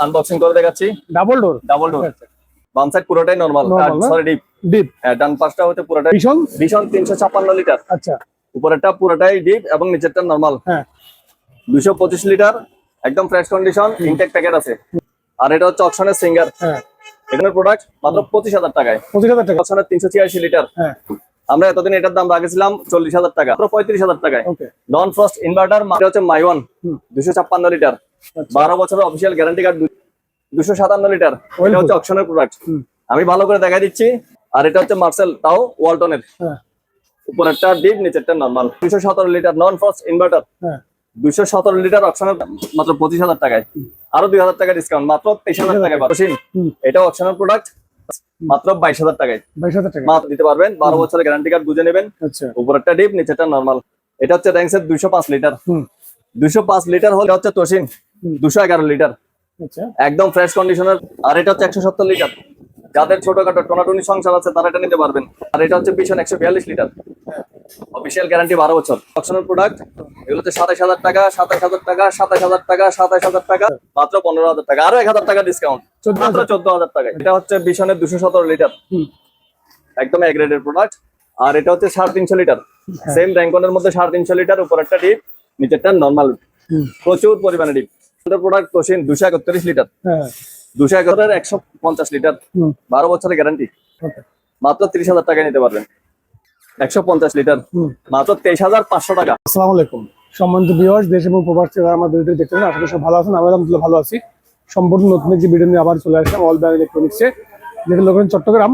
Unboxing করে দেখাচ্ছি। Double door. বাম সাইড পুরোটাই নরমাল, সরি ডিপ। ডিপ। ডান পাশটা হচ্ছে পুরোটাই ভীষণ 356 লিটার। আচ্ছা। উপরেরটা পুরোটাই ডিপ এবং নিচেরটা নরমাল। হ্যাঁ। 225 লিটার, একদম ফ্রেশ কন্ডিশন, ইনটেক প্যাকেট আছে। আর এটা হচ্ছে অকশনের সিঙ্গার। হ্যাঁ। এখানে প্রোডাক্ট মাত্র 25,000 টাকায়। 25,000 টাকা। অকশনের 386 লিটার। হ্যাঁ। আমরা এতদিন এটার দাম রাখেছিলাম 40,000 টাকা, মাত্র 35,000 টাকায়। ওকে। নন ফ্রস্ট ইনভার্টার, এটা হচ্ছে মাইওয়ান 256 লিটার, 12 বছরের অফিসিয়াল গ্যারান্টি কার্ড, 257 লিটার। এটা হচ্ছে অকশনের প্রোডাক্ট, আমি ভালো করে দেখাই দিচ্ছি। আর এটা হচ্ছে মার্সেল, তাও ওয়ালটনের। উপরেরটা ডিপ, নিচেরটা normal. 217 litre non frost inverter, 217 litre অকশনের মাত্র 25,000 টাকায়। আরো 2,000 টাকা ডিসকাউন্ট, মাত্র 23,000 টাকায়। এটা অকশনের প্রোডাক্ট, মাত্র 22,000 টাকায়। 22,000 টাকা মাত্র দিতে পারবেন, 12 বছরের গ্যারান্টি কার্ড বুঝে নেবেন। উপরেরটা ডিপ, নিচেরটা নরমাল। এটা হচ্ছে র্যাঙ্কসের 205 লিটার। 205 লিটার হলে হচ্ছে তোশিন 211 লিটার, একদম ফ্রেশ কন্ডিশনের। আর এটা হচ্ছে 170 লিটার, যাদের ছোটখাটো টোনাটুনি সংসার আছে তারা এটা নিতে পারবেন। আর এটা হচ্ছে ভীষণ 142 লিটার, অফিসিয়াল গ্যারান্টি 12 বছর। অকশনের প্রোডাক্ট এগুলো হচ্ছে 27,000 টাকা, 27,000 টাকা, 27,000 টাকা, 27,000 টাকা, মাত্র 15,000 টাকা, আরো 1,000 টাকা ডিসকাউন্ট, মাত্র 14,000 টাকা। এটা হচ্ছে ভীষণের 217 লিটার, একদম এ গ্রেডের প্রোডাক্ট। আর এটা হচ্ছে 350 লিটার, সেম র্যাঙ্কনের মধ্যে 350 লিটার, উপরেরটা ডিপ, নিচেরটা নরমাল, প্রচুর পরিমাণে ডিপ। প্রোডাক্ট তোশিন 231 লিটার, 211 150 লিটার, 12 বছরের গ্যারান্টি, মাত্র 30,000 টাকায় নিতে পারবেন। 150 লিটার, মাত্র 23,500 টাকা। আসসালামু আলাইকুম সম্মানিত ভিউয়ার্স, দেশ এবং প্রবাস থেকে আমার ভিডিওটি দেখতেছেন, আশা করি সব ভালো আছেন। আমি আলহামদুলিল্লাহ ভালো আছি। সম্পূর্ণ নতুন একটি ভিডিও নিয়ে আবার চলে আসলাম অল ব্যান্ড ইলেকট্রনিক্সে, যেটা লোকেশন চট্টগ্রাম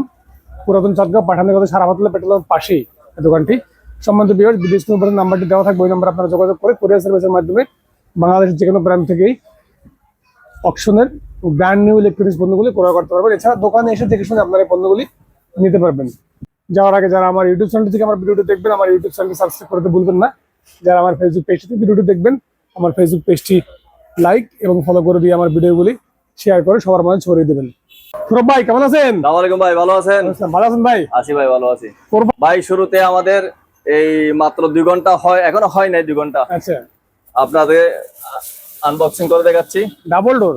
পুরাতন চাঁদগাঁও পাঠানের কথা সারাভাতলা পেট্রোল পাশেই দোকানটি। সম্মানিত ভিউয়ার্স, বিদেশ নম্বরের নাম্বারটি দেওয়া থাকবে, ওই নাম্বার আপনারা যোগাযোগ করে কুরিয়ার সার্ভিসের মাধ্যমে বাংলাদেশের যে কোনো ব্র্যান্ড থেকেই অকশনের ব্র্যান্ড নিউ ইলেকট্রনিক্স পণ্যগুলি ক্রয় করতে পারবেন। এছাড়া দোকানে এসে দেখে শুনে আপনারা এই পণ্যগুলি নিতে পারবেন। যাওয়ার আগে যারা আমার ইউটিউব চ্যানেল থেকে আমার ভিডিওটি দেখবেন, আমার ইউটিউব চ্যানেলটি সাবস্ক্রাইব করতে ভুলবেন না। যারা আমার ফেসবুক পেজ থেকে ভিডিওটি দেখবেন, আমার ফেসবুক পেজটি লাইক এবং ফলো করে দিয়ে আমার ভিডিওগুলি শেয়ার করে সবার মাঝে ছড়িয়ে দেবেন। সৌরভ ভাই কেমন আছেন? আসসালামু আলাইকুম ভাই, ভালো আছেন? ভালো আছেন ভাই? আছি ভাই, ভালো আছি ভাই। শুরুতে আমাদের এই মাত্র 2 ঘন্টা হয়, এখনো হয় নাই 2 ঘন্টা। আচ্ছা, আপনাদের আনবক্সিং করে দেখাচ্ছি। Double door.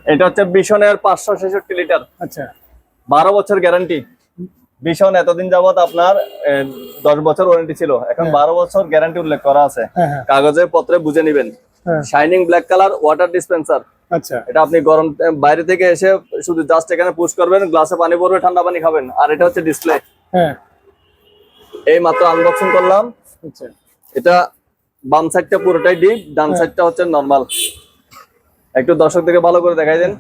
এটা হচ্ছে ভীষণের 566 লিটার, আচ্ছা, 12 বছর গ্যারান্টি। ভীষণ এতদিন যাবত আপনার 10 বছর ওয়ারেন্টি ছিল, এখন 12 বছর গ্যারান্টি উল্লেখ করা আছে। কাগজে পত্রে বুঝে নিবেন। Shining black colour water dispenser. আচ্ছা, এটা আপনি গরম বাইরে থেকে এসে শুধু জাস্ট এখানে পুশ করবেন, গ্লাসে পানি পড়বে, ঠান্ডা পানি খাবেন। আর এটা হচ্ছে ডিসপ্লে। এই মাত্র আনবক্সিং করলাম। আচ্ছা, এটা বাম সাইডটা পুরোটাই ডিপ, ডান সাইডটা হচ্ছে নরমাল। একটু দর্শক থেকে ভালো করে দেখাই দেন।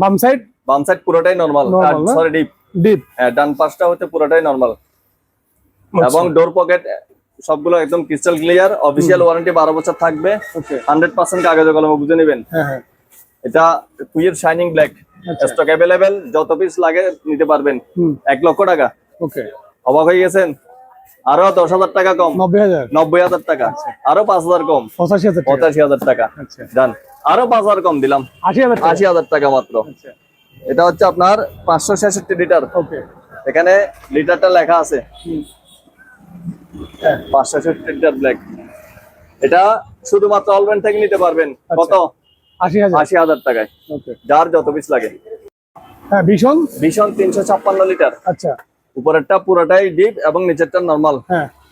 বাম সাইড পুরোটাই নরমাল, সরি ডিপ। হ্যাঁ, ডান পাশটা হচ্ছে পুরোটাই নরমাল। এবং ডোর পকেট সবগুলো একদম ক্রিস্টাল ক্লিয়ার, অফিসিয়াল ওয়ারেন্টি 12 বছর থাকবে। 100% কাগজে কলমে বুঝে নেবেন। এটা কুইয়ের শাইনিং ব্ল্যাক, স্টক অ্যাভেলেবেল, যত পিস লাগে নিতে পারবেন। 1 লক্ষ টাকা। ওকে, অবাক হয়ে গেছেন? আরো 10,000 টাকা কম, 90,000 টাকা। আরো 5,000 কম, 85,000 টাকা। ডান, আরো 5,000 কম দিলাম, 80,000 টাকা মাত্র। এটা হচ্ছে আপনার 566 লিটার। এখানে লিটারটা লেখা আছে, 566 লিটার ব্ল্যাক। এটা শুধুমাত্র অলব্যান্ড থেকে নিতে পারবেন। কত? 80,000 টাকায়, যার যত পিস লাগে। ভীষণ 356 লিটার। আচ্ছা, উপরেরটা পুরোটাই ডিপ এবং নিচেরটা নরমাল।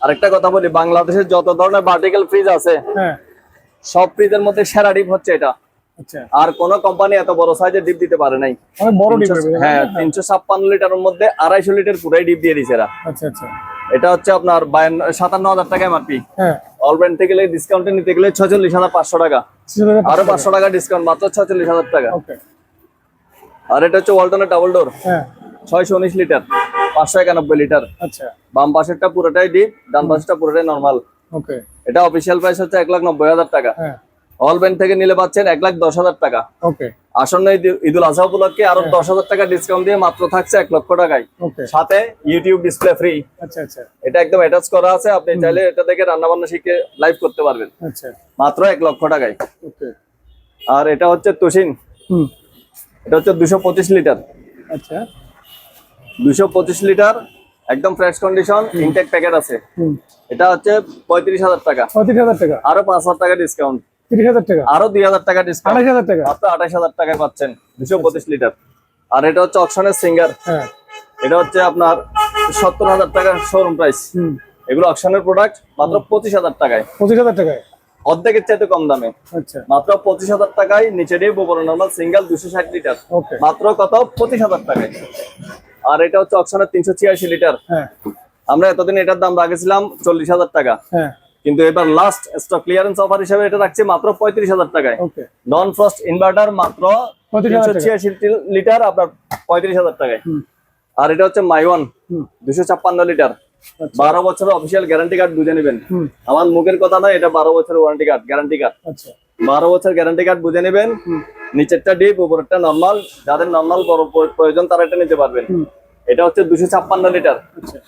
আরেকটা কথা বলি, বাংলাদেশের যত ধরনের ভার্টিক্যাল ফ্রিজ আছে সব ফ্রিজের মধ্যে সেরা ডিপ হচ্ছে এটা। আর কোন কোম্পানি এত বড় সাইজের ডিপ দিতে পারে নাই। হ্যাঁ, 356 লিটারের মধ্যে 250 লিটার পুরাই ডিপ দিয়ে দিছে এরা। এটা হচ্ছে আপনার 57,000 টাকা এমআরপি। অলব্যান্ড থেকে ডিসকাউন্টে নিতে গেলে 46,500 টাকা, আরো 500 টাকা ডিসকাউন্ট, মাত্র 46,000 টাকা। আর এটা হচ্ছে ওয়ালটনের ডাবল ডোর, 619 লিটার, 591 লিটার। বাম পাশেরটা পুরোটাই ডিপ, ডান পাশেরটা পুরোটাই নরমাল। এটা অফিসিয়াল প্রাইস হচ্ছে 1,90,000 টাকা। অল ব্যান্ড থেকে নিলে পাচ্ছেন 1,10,000 টাকা। আসন্ন ঈদুল আজহা উপলক্ষে আরো 10,000 টাকা ডিসকাউন্ট দিয়ে মাত্র থাকছে 1 লক্ষ টাকায়, সাথে ইউটিউব ডিসপ্লে ফ্রি। এটা একদম অ্যাটাচ করা আছে, আপনি চাইলে এটা থেকে রান্না বান্না শিখে লাইভ করতে পারবেন মাত্র 1 লক্ষ টাকায়। আর এটা হচ্ছে তোশিন, এটা হচ্ছে 225 লিটার। 225 লিটার, একদম ফ্রেশ কন্ডিশন, ইনটেক প্যাকেট আছে। এটা হচ্ছে 35,000 টাকা। 35,000 টাকা, আরো 5,000 টাকা ডিসকাউন্ট, 30,000 টাকা, আরো 2,000 টাকা ডিসকাউন্ট, 28,000 টাকা। মাত্র 28,000 টাকায় পাচ্ছেন 225 লিটার। আর এটা হচ্ছে অকশনের সিঙ্গার, হ্যাঁ, এটা হচ্ছে আপনার 70,000 টাকা শোরুম প্রাইস। এগুলো অকশনের প্রোডাক্ট, মাত্র 25,000 টাকায়, 25,000 টাকায়, অর্ধেকের চাইতে কম দামে। আচ্ছা, মাত্র 25,000 টাকায় নিচে ডিপ উপরে নরমাল সিঙ্গেল 260 লিটার, ওকে, মাত্র কত 25,000 টাকায়। আর এটা হচ্ছে অকশনের 386 লিটার। হ্যাঁ, আমরা এতদিন এটার দাম রাখেছিলাম 40,000 টাকা, হ্যাঁ, কিন্তু এবার লাস্ট স্টক ক্লিয়ারেন্স অফার হিসেবে এটা রাখছি মাত্র 35,000 টাকায়। ওকে, নন ফ্রস্ট ইনভার্টার মাত্র 35,000 টাকা। 386 লিটার আপনার 35,000 টাকায়। আর এটা হচ্ছে মাইওয়ান 256 লিটার, 12 বছরের অফিসিয়াল গ্যারান্টি কার্ড বুঝে নেবেন। আমার মুখের কথা নয়, এটা 12 বছরের ওয়ারেন্টি কার্ড, গ্যারান্টি কার্ড। আচ্ছা, 12 বছর গ্যারান্টি কার্ড বুঝে নেবেন। নিচেরটা ডিপ, উপরেরটা নরমাল। যাদের নরমাল বড় প্রয়োজন তারা এটা নিতে পারবেন। এটা হচ্ছে 256 লিটার,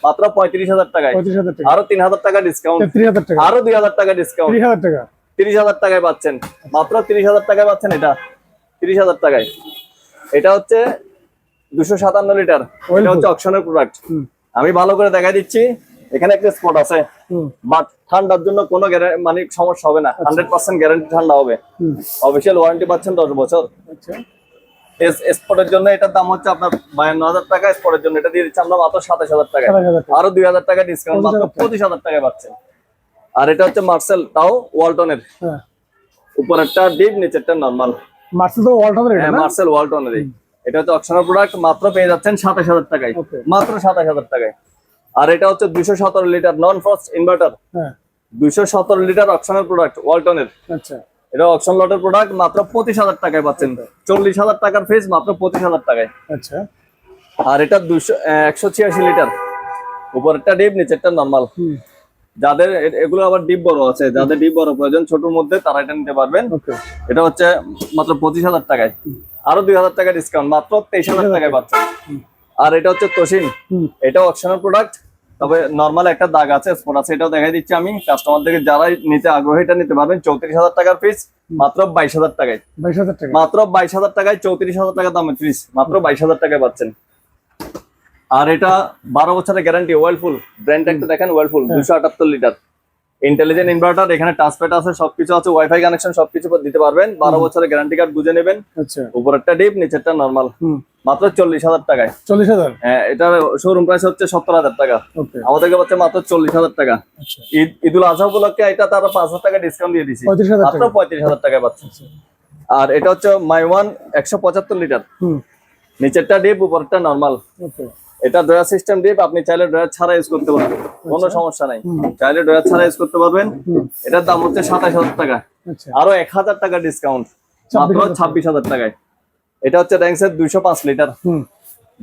মাত্র 35,000 টাকায়। 35,000 টাকা, আরো 3,000 টাকা ডিসকাউন্ট, 30,000 টাকা, আরো 2,000 টাকা ডিসকাউন্ট, 30,000 টাকা, 30,000 টাকায় পাচ্ছেন, মাত্র 30,000 টাকায় পাচ্ছেন এটা, 30,000 টাকায়। এটা হচ্ছে 257 লিটার, এটা হচ্ছে অকশনের প্রোডাক্ট। আমি ভালো করে দেখাই দিচ্ছি। এখানে একটা স্পট আছে, বাট ঠান্ডার জন্য কোনো মানে সমস্যা হবে না, 100% গ্যারান্টি ঠান্ডা হবে। অফিসিয়াল ওয়ারেন্টি পাচ্ছেন 10 বছর। আচ্ছা, স্পটের জন্য এটার দাম হচ্ছে আপনার 52,000 টাকা, স্পটের জন্য এটা দিয়ে দিচ্ছি আমরা মাত্র 27,000 টাকায়, 27,000 টাকা, আরো 2,000 টাকা ডিসকাউন্ট, মাত্র 25,000 টাকায় পাচ্ছেন। আর এটা হচ্ছে মার্সেল, তাও ওয়ালটনের, হ্যাঁ, উপরেরটা ডিপ নিচেরটা নরমাল। মার্সেল তো ওয়ালটনের এটা হ্যাঁ, না? মার্সেল ওয়ালটনের। এটা হচ্ছে অকশনাল প্রোডাক্ট, মাত্র পেয়ে যাচ্ছেন 27,000 টাকায়, Okay. মাত্র 27,000 টাকায়। আর এটা হচ্ছে 217 লিটার নন ফ্রস্ট ইনভার্টার, হ্যাঁ, 217 লিটার অকশনাল প্রোডাক্ট ওয়ালটনের। আচ্ছা, এটা অকশন লটের প্রোডাক্ট, মাত্র 25,000 টাকায় পাচ্ছেন। 40,000 টাকার ফিস, মাত্র 25,000 টাকায়। আচ্ছা, আর এটা 186 লিটার, উপরেরটা ডিপ নিচেরটা নরমাল। যাদের এগুলো আবার ডিপ বড় আছে, যাদের ডিপ বড় প্রয়োজন ছোটর মধ্যে, তারা এটা নিতে পারবেন। ওকে, এটা হচ্ছে মাত্র 25,000 টাকায়, আরো 2,000 টাকা ডিসকাউন্ট, মাত্র 23,000 টাকায় পাচ্ছেন। আর এটা হচ্ছে তোশিন, এটা অকশনাল প্রোডাক্ট, তবে নরমাল একটা দাগ আছে, স্পট আছে, এটাও দেখাই দিচ্ছি আমি কাস্টমারদেরকে। যারা নিতে আগ্রহী এটা নিতে পারবেন। 34,000 টাকার ফিস, মাত্র 22,000 টাকায়, 22,000 টাকা, মাত্র 22,000 টাকায় 34,000 টাকা দামের ফিস, মাত্র 22,000 টাকায় পাচ্ছেন। আর এটা 12 বছরের গ্যারান্টি, ওয়ার্লপুল ব্র্যান্ড একটা দেখেন, ওয়ার্লপুল 278 লিটার ইন্টেলিজেন্ট ইনভার্টার। এখানে টাচপ্যাড আছে, সবকিছু আছে, ওয়াইফাই কানেকশন সবকিছু দিতে পারবেন। 12 বছরের গ্যারান্টি কার্ড বুঝে নেবেন। আচ্ছা, উপরেরটা ডিপ নিচেরটা নরমাল, মাত্র 40,000 টাকায়। 40,000, হ্যাঁ, এটার শোরুম প্রাইস হচ্ছে 70,000 টাকা, ওকে, আমাদেরকে পাচ্ছে মাত্র 40,000 টাকা। আচ্ছা, ঈদুল আজহা উপলক্ষে এটা তারা 5,000 টাকা ডিসকাউন্ট দিয়ে দিচ্ছি, 35,000 মাত্র টাকা, 35,000 টাকায় পাচ্ছে। আর এটা হচ্ছে মাইওয়ান 175 লিটার, নিচেরটা ডিপ উপরেরটা নরমাল। ওকে, এটা ড্রয়ার সিস্টেম ডিপ, আপনি চাইলে ড্রয়ার ছাড়া ইউজ করতে পারবেন, কোনো সমস্যা নাই, চাইলে ড্রয়ার ছাড়া ইউজ করতে পারবেন। এটার দাম হচ্ছে 27,000 টাকা, আচ্ছা, আরো 1,000 টাকা ডিসকাউন্ট, মাত্র 26,000 টাকায়। এটা হচ্ছে র্যাঙ্কসের 205 লিটার,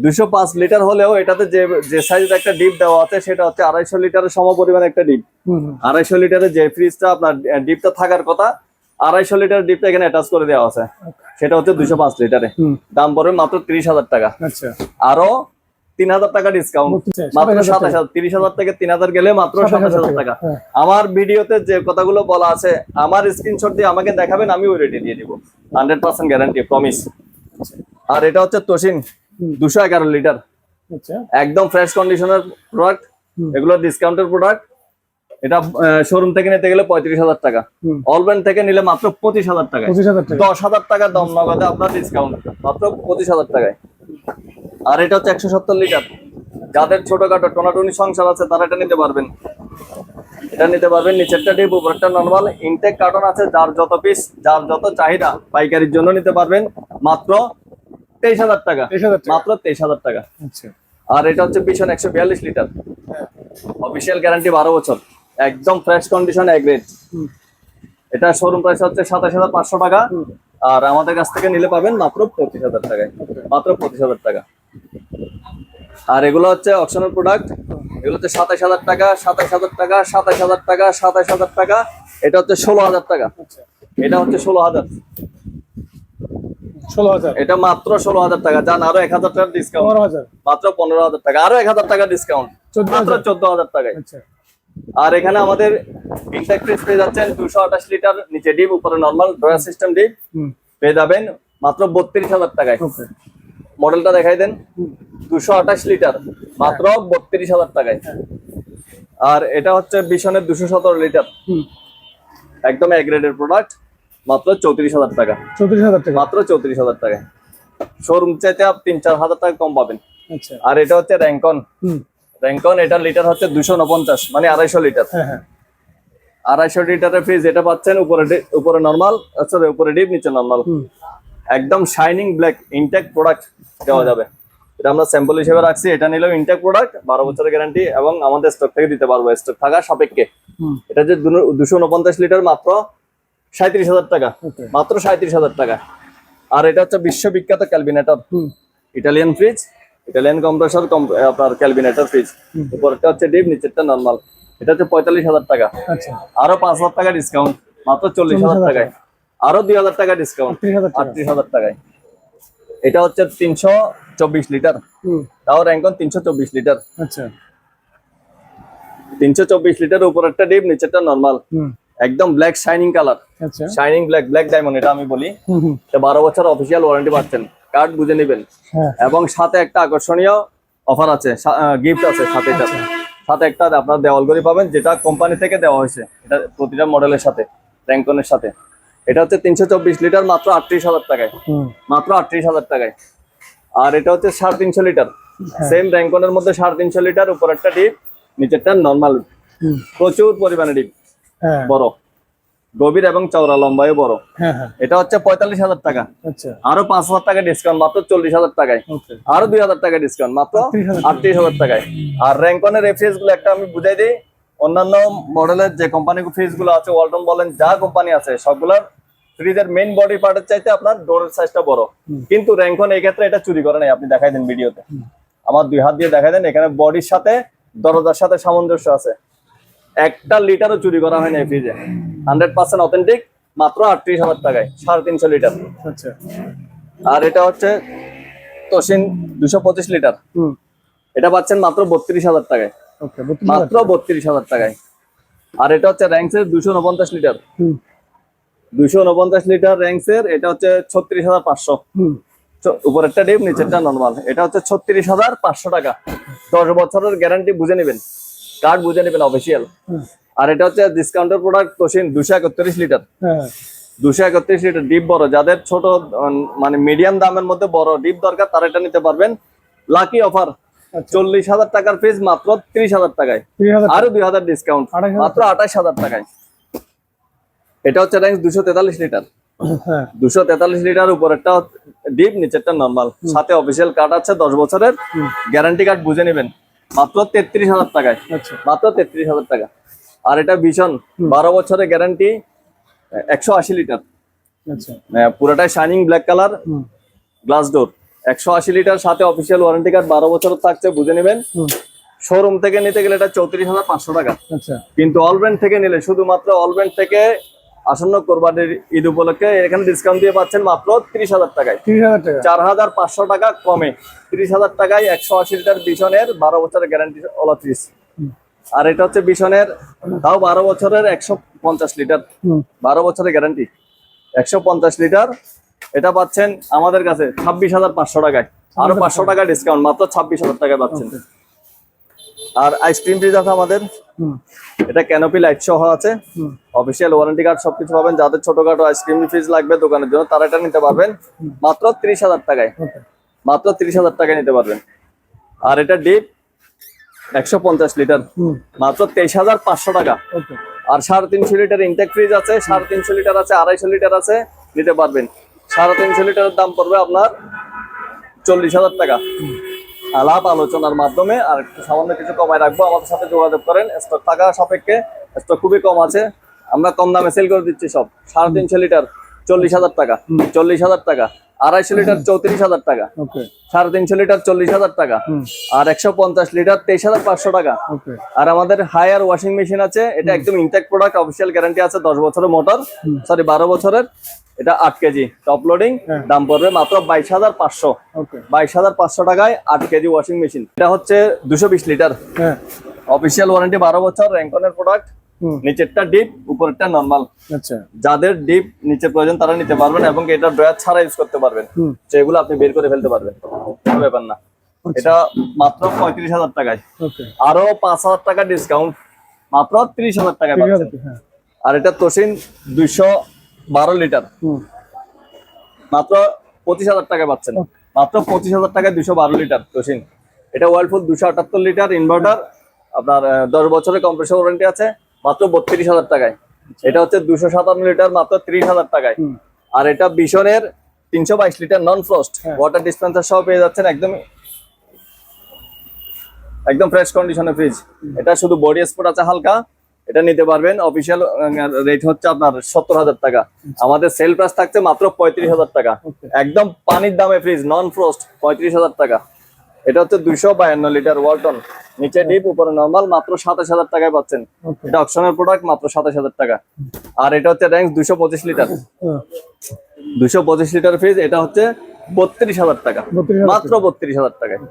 205 লিটার হলেও এটাতে যে সাইজের একটা ডিপ দেওয়া আছে সেটা হচ্ছে 250 লিটারের সমপরিমাণ একটা ডিপ। 250 লিটারের যে ফ্রিজটা আপনার ডিপটা থাকার কথা, 250 লিটার ডিপটা এখানে অ্যাটাচ করে দেওয়া আছে, সেটা হচ্ছে 205 লিটারে। দাম পড়বে মাত্র 30,000 টাকা, আচ্ছা, আরো 3,000 টাকা ডিসকাউন্ট, মাত্র 27,000। 30,000 থেকে 3,000 গেলে মাত্র 27,000 টাকা। আমার ভিডিওতে যে কথাগুলো বলা আছে, আমার স্ক্রিনশট দিয়ে আমাকে দেখাবেন, আমি ওই রেটে দিয়ে দিব, 100% গ্যারান্টি, প্রমিস। আর এটা হচ্ছে তোশিন 211 লিটার, আচ্ছা, একদম ফ্রেশ কন্ডিশনের প্রোডাক্ট, এগুলো ডিসকাউন্টের প্রোডাক্ট। এটা শোরুম থেকে নিতে গেলে 35,000 টাকা, অল ব্র্যান্ড থেকে নিলে মাত্র 25,000 টাকা, 25,000 টাকা, 10,000 টাকা দাম নগদে আপনার ডিসকাউন্ট, মাত্র 25,000 টাকায়। আর এটা হচ্ছে 170 লিটার, যাদের ছোটখাটো টোনাটুনি সংসার আছে তারা এটা নিতে পারবেন। এটা নিতে পারবেন, নিচেরটা ডিপ উপরেরটা নরমাল, ইনটেক কার্টন আছে, যার যত পিস যার যত চাহিদা পাইকারির জন্য নিতে পারবেন, মাত্র 23,000 টাকা, 23,000 টাকা, মাত্র 23,000 টাকা। আচ্ছা, আর এটা হচ্ছে পিছন 142 লিটার, অফিসিয়াল গ্যারান্টি 12 বছর, একদম ফ্রেশ কন্ডিশন, এক রেট। এটা শোরুম প্রাইস হচ্ছে 27,500 টাকা, আর আমাদের কাছ থেকে নিলে পাবেন মাত্র 25,000 টাকায়, মাত্র 25,000 টাকা। আর এগুলো হচ্ছে অপশনাল প্রোডাক্ট, এগুলো হচ্ছে 27,000 টাকা, 27,000 টাকা, 27,000 টাকা, 27,000 টাকা। এটা হচ্ছে 16,000 টাকা, এটা হচ্ছে 16,000, 16,000, এটা মাত্র 16,000 টাকা। যান আরো 1,000 টাকা ডিসকাউন্ট, 15,000, মাত্র 15,000 টাকা, আরো 1,000 টাকা ডিসকাউন্ট, মাত্র 14,000 টাকায়। আচ্ছা, আর এখানে আমাদের ইনটেক ফ্রিজ পেয়ে যাচ্ছেন 228 লিটার, নিচে ডিপ উপরে নরমাল ড্রয়ার সিস্টেম ডিপ পেয়ে যাবেন মাত্র 32,000 টাকায়, ওকে, মডেলটা দেখাই দেন। 228 লিটার মাত্র 32,000 টাকায়। আর এটা হচ্ছে বিশনের 217 লিটার, একদম এ গ্রেডের প্রোডাক্ট, মাত্র 34,000 টাকা। 34,000 টাকা মাত্র 34,000 টাকায়। শোরুম চাইতে আপনি 3-4 হাজার টাকা কম পাবেন। আচ্ছা। আর এটা হচ্ছে র্যাঙ্কন। র্যাঙ্কন এটা লিটার হচ্ছে 249, মানে 250 লিটার। হ্যাঁ হ্যাঁ 250 লিটারের ফ্রিজ এটা পাচ্ছেন উপরে নরমাল, সরি উপরে ডিপ নিচে নরমাল, একদম শাইনিং ব্ল্যাক ইনটেক প্রোডাক্ট দেওয়া যাবে। এটা আমরা স্যাম্পল হিসেবে রাখছি, এটা নিলেও ইনটেক প্রোডাক্ট, 12 বছরের গ্যারান্টি এবং আমাদের স্টক থেকে দিতে পারবো, স্টক থাকা সাপেক্ষে। এটা যে 249 লিটার মাত্র 37,000 টাকা, মাত্র 37,000 টাকা। আর এটা হচ্ছে বিশ্ববিখ্যাত Kelvinator, Italian fridge, Italian compressor, আপনার ক্যালভিনেটর ফ্রিজ। উপরটা হচ্ছে ডিপ, নিচেরটা নরমাল। এটা হচ্ছে 45,000 টাকা। আচ্ছা। আরো 5,000 টাকা ডিসকাউন্ট, মাত্র 40,000 টাকায়। আরো 2,000 টাকা ডিসকাউন্ট, 38,000 টাকায়। এটা হচ্ছে 324 লিটার, তাও র্যাঙ্কন 324 লিটার। আচ্ছা। 324 লিটার, উপরেরটা ডিপ, নিচেরটা নরমাল, একদম ব্ল্যাক শাইনিং কালার, আচ্ছা। শাইনিং ব্ল্যাক, ব্ল্যাক ডায়মন্ড এটা আমি বলি। 12 বছর অফিসিয়াল ওয়ারেন্টি পাচ্ছেন, কার্ড বুঝে নেবেন। এবং সাথে একটা আকর্ষণীয় অফার আছে, গিফট আছে সাথে। এটা সাথে একটা আপনার দেওয়াল ঘড়ি পাবেন, যেটা কোম্পানি থেকে দেওয়া হয়েছে, এটা প্রতিটা মডেলের সাথে, র্যাঙ্কনের সাথে। এটা হচ্ছে 324 লিটার, মাত্র 38,000 টাকায়, মাত্র 38,000 টাকায়। আর এটা হচ্ছে 350 লিটার, সেম র্যাঙ্কনের মধ্যে 350 লিটার, উপরেরটা ডিপ, নিচেরটা নরমাল, প্রচুর পরিমাণে ডিপ, বড়, গভীর এবং চওড়া, লম্বায় বড়। এটা হচ্ছে 45,000 টাকা। আরো 5,000 টাকা ডিসকাউন্ট, মাত্র 40,000 টাকায়। আরো 2,000 টাকা ডিসকাউন্ট, মাত্র 38,000 টাকায়। আর র্যাঙ্কনের এই ফ্রিজ গুলো একটা আমি বুঝাই দিই, অন্যান্য মডেলের যে কোম্পানি ফ্রিজ গুলো আছে, ওয়ালটন বলেন, যা কোম্পানি আছে, সবগুলোর ফ্রিজের মেইন বডি পার্টের চাইতে আপনার ডোরের সাইজটা বড়। কিন্তু র্যাঙ্কন এই ক্ষেত্রে এটা চুরি করে নাই, আপনি দেখাই দেন ভিডিওতে, আমার 2 হাত দিয়ে দেখাই দেন, এখানে বডির সাথে দরজার সাথে সামঞ্জস্য আছে। 1 লিটারও চুরি করা হয় না এই ফ্রিজে, 100% অথেন্টিক, মাত্র 38,000 টাকায়, 350 লিটার। আর এটা হচ্ছে তোশিন 225 লিটার, এটা পাচ্ছেন মাত্র 32,000 টাকায়, মাত্র 32,000 টাকায়। আর এটা হচ্ছে র্যাঙ্কসের 249 লিটার, 249 লিটার র্যাঙ্কসের, এটা হচ্ছে 36,500, উপরেরটা ডিপ, নিচেরটা নরমাল। এটা হচ্ছে 36,500 টাকা, 10 বছরের গ্যারান্টি, বুঝে নেবেন, কার্ড বুঝে নেবেন অফিসিয়াল। আর এটা হচ্ছে ডিসকাউন্টের প্রোডাক্ট, তোশিন 231 লিটার, 231 লিটার ডিপ বড়, যাদের ছোট মানে মিডিয়াম দামের মধ্যে বড় ডিপ দরকার, তারা এটা নিতে পারবেন। লাকি অফার, 40,000 টাকার ফ্রিজ মাত্র 30,000 টাকায়, আরো 2,000 ডিসকাউন্ট, মাত্র 28,000 টাকায়। এটা হচ্ছে র্যাঙ্ক 243 লিটার, 243 লিটার, উপরেরটা ডিপ, নিচেরটা নরমাল, সাথে অফিসিয়াল কার্ড আছে, 10 বছরের গ্যারান্টি কার্ড, বুঝে নেবেন, মাত্র 33,000 টাকায়, মাত্র 33,000 টাকা। আর এটা ভীষণ 12 বছরের গ্যারান্টি, 180 লিটার, পুরোটাই shining black colour, glass door, 180 litre, সাথে অফিসিয়াল ওয়ারেন্টি কার্ড, 12 বছর থাকছে, বুঝে নেবেন। শোরুম থেকে নিতে গেলে এটা 34,500 টাকা, কিন্তু অল ব্র্যান্ড থেকে নিলে, শুধুমাত্র অল ব্র্যান্ড থেকে আসন্ন কোরবানির ঈদ উপলক্ষে এখানে ডিসকাউন্ট দিয়ে পাচ্ছেন মাত্র 30,000 টাকায়, 4,500 টাকা কমে, 30,000 টাকায় 180 লিটার বিশনের 12 বছরের গ্যারান্টি ওলা ফ্রিজ। আর এটা হচ্ছে বিশনের, তাও 12 বছরের 150 লিটার, 12 বছরের গ্যারান্টি, 150 লিটার। এটা পাচ্ছেন আমাদের কাছে 26,500 টাকায়, আরো 500 টাকা ডিসকাউন্ট, মাত্র 26,000 টাকায় পাচ্ছেন। আর আইসক্রিম ফ্রিজ আছে আমাদের, এটা ক্যানোপি লাইট সহ আছে, অফিসিয়াল ওয়ারেন্টি কার্ড, সবকিছু পাবেন। যাদের ছোটখাটো আইসক্রিম ফ্রিজ লাগবে দোকানের জন্য, তারা এটা নিতে পারবেন মাত্র 30,000 টাকায়, মাত্র 30,000 টাকায় নিতে পারবেন। আর এটা ডিপ 150 লিটার, মাত্র 23,500 টাকা। আর 350 লিটার ইনটেক ফ্রিজ আছে, 350 লিটার আছে, 250 লিটার আছে, নিতে পারবেন। 350 লিটারের দাম পড়বে আপনার 40,000 টাকা। আলাপ আলোচনার মাধ্যমে আর একটু সামান্য কিছু কমায় রাখবো, আমাদের সাথে যোগাযোগ করেন। স্টক টাকা সাপেক্ষে, স্টক খুবই কম আছে, আমরা কম দামে সেল করে দিচ্ছি সব। 350 লিটার 40,000 টাকা, 40,000 টাকা। 250 লিটার 34,000 টাকা, 350 লিটার 40,000 টাকা। আর 150 লিটার 23,500 টাকা। আর আমাদের হায়ার ওয়াশিং মেশিন আছে, এটা একদম ইনটেক প্রোডাক্ট, অফিসিয়াল গ্যারান্টি আছে, 10 বছরের মোটর, সরি 12 বছরের। এটা 8 কেজি টপ লোডিং, দাম পড়বে মাত্র 22,500, 22,500 টাকায় 8 কেজি ওয়াশিং মেশিন। এটা হচ্ছে 220 লিটার, অফিসিয়াল ওয়ারেন্টি 12 বছর, র্যাঙ্কনের প্রোডাক্ট, হুম। নিচেরটা ডিপ, উপরেরটা নরমাল। আচ্ছা। যাদের ডিপ নিচে প্রয়োজন তারা নিতে পারবেন এবং এটা ড্রয়ার ছাড়া ইউজ করতে পারবেন। হুম। যেগুলো আপনি বের করে ফেলতে পারবেন, কোনো ব্যাপার না। এটা মাত্র 35,000 টাকায়। ওকে। আরো 5,000 টাকা ডিসকাউন্ট, মাত্র 30,000 টাকায় ঠিক পাচ্ছেন। আছে, হ্যাঁ। আর এটা তোশিন 212 লিটার, হুম। মাত্র 25,000 টাকায় পাচ্ছেন। Okay. মাত্র 25,000 টাকায় 212 লিটার তোশিন। এটা ওয়ার্লপুল 278 লিটার ইনভার্টার, আপনার 10 বছরের কম্প্রেসর ওয়ারেন্টি আছে, মাত্র 32,000 টাকায়। এটা হচ্ছে 257 লিটার, মাত্র 30,000 টাকায়। হুম। আর এটা বিশনের 322 লিটার নন ফ্রস্ট হ্যাঁ। ওয়াটার ডিসপেন্সার সহ পেয়ে যাচ্ছেন একদম ফ্রেশ কন্ডিশনে ফ্রিজ। এটা শুধু বডি স্পট আছে হালকা, এটা নিতে পারবেন। অফিসিয়াল রেট হচ্ছে আপনার 70,000 টাকা, আমাদের সেল প্রাইস থাকছে মাত্র 35,000 টাকা। Okay. একদম পানির দামে ফ্রিজ নন ফ্রস্ট 35,000 টাকা। এটা হচ্ছে 252 লিটার ওয়ালটন, নিচে ডিপ উপরে নরমাল, মাত্র 27,000 টাকায় পাচ্ছেন। Okay. এটা অপশনাল প্রোডাক্ট, মাত্র 27,000 টাকা। আর এটা হচ্ছে র্যাঙ্ক 225 লিটার, হ্যাঁ। 225 লিটার ফ্রিজ, এটা হচ্ছে 32,000 টাকা, 32,000 মাত্র 32,000 টাকায়।